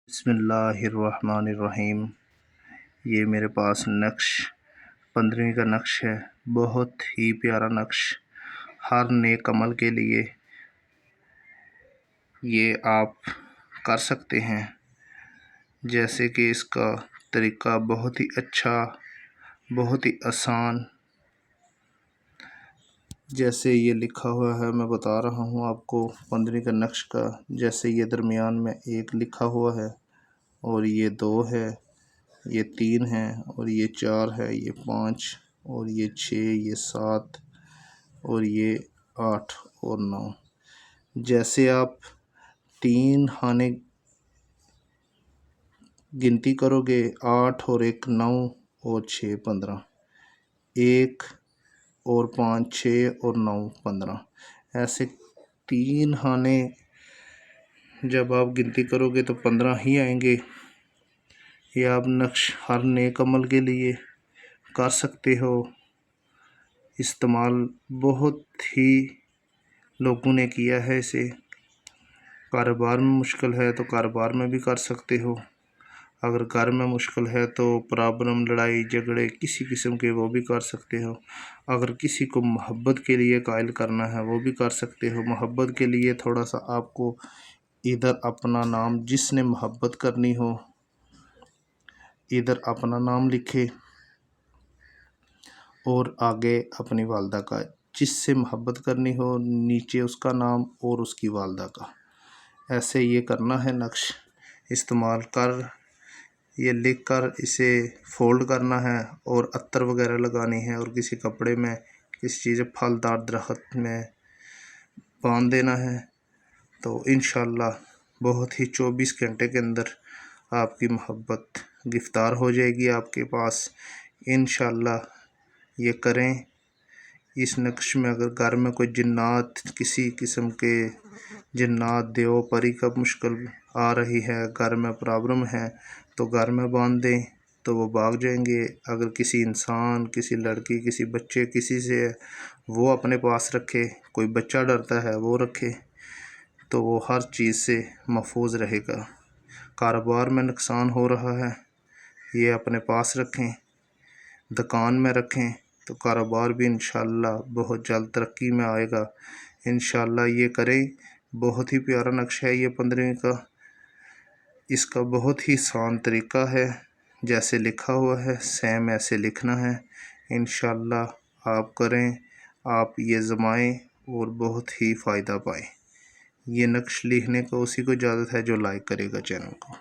بسم اللہ الرحمن الرحیم۔ یہ میرے پاس نقش 15ویں کا نقش ہے، بہت ہی پیارا نقش، ہر نیک عمل کے لیے یہ آپ کر سکتے ہیں۔ جیسے کہ اس کا طریقہ بہت ہی اچھا، بہت ہی آسان، جیسے یہ لکھا ہوا ہے میں بتا رہا ہوں آپ کو 15ویں کا نقش کا۔ جیسے یہ درمیان میں 1 لکھا ہوا ہے، اور یہ 2 ہے، یہ 3 ہے، اور یہ 4 ہے، یہ 5 اور یہ 6، یہ 7 اور یہ 8 اور 9۔ جیسے آپ 3 خانے گنتی کرو گے، 8 اور 1 9 اور 6 15، 1 اور 5 6 اور 9 15۔ ایسے 3 خانے جب آپ گنتی کرو گے تو 15 ہی آئیں گے۔ یہ آپ نقش ہر نیک عمل کے لیے کر سکتے ہو استعمال، بہت ہی لوگوں نے کیا ہے اسے۔ کاروبار میں مشکل ہے تو کاروبار میں بھی کر سکتے ہو، اگر گھر میں مشکل ہے تو پرابلم، لڑائی جھگڑے کسی قسم کے وہ بھی کر سکتے ہو۔ اگر کسی کو محبت کے لیے قائل کرنا ہے وہ بھی کر سکتے ہو۔ محبت کے لیے تھوڑا سا آپ کو ادھر اپنا نام، جس نے محبت کرنی ہو ادھر اپنا نام لکھے، اور آگے اپنی والدہ کا، جس سے محبت کرنی ہو نیچے اس کا نام اور اس کی والدہ کا۔ ایسے یہ کرنا ہے نقش استعمال کر، یہ لکھ کر اسے فولڈ کرنا ہے اور عطر وغیرہ لگانی ہے، اور کسی کپڑے میں، کسی چیز پھلدار درخت میں باندھ دینا ہے، تو انشاءاللہ بہت ہی 24 گھنٹے کے اندر آپ کی محبت گرفتار ہو جائے گی آپ کے پاس۔ انشاءاللہ یہ کریں۔ اس نقش میں اگر گھر میں کوئی جنات، کسی قسم کے جنات، دیو پری کا مشکل آ رہی ہے، گھر میں پرابلم ہے، تو گھر میں باندھ دیں تو وہ بھاگ جائیں گے۔ اگر کسی انسان، کسی لڑکی، کسی بچے، کسی سے وہ اپنے پاس رکھے، کوئی بچہ ڈرتا ہے وہ رکھے، تو وہ ہر چیز سے محفوظ رہے گا۔ کاروبار میں نقصان ہو رہا ہے، یہ اپنے پاس رکھیں، دکان میں رکھیں، تو کاروبار بھی انشاءاللہ بہت جلد ترقی میں آئے گا۔ انشاءاللہ یہ کریں، بہت ہی پیارا نقش ہے یہ 15ویں کا۔ اس کا بہت ہی آسان طریقہ ہے، جیسے لکھا ہوا ہے سیم ایسے لکھنا ہے۔ انشاءاللہ آپ کریں، آپ یہ آزمائیں اور بہت ہی فائدہ پائیں۔ یہ نقش لکھنے کو اسی کو اجازت ہے جو لائک کرے گا چینل کو۔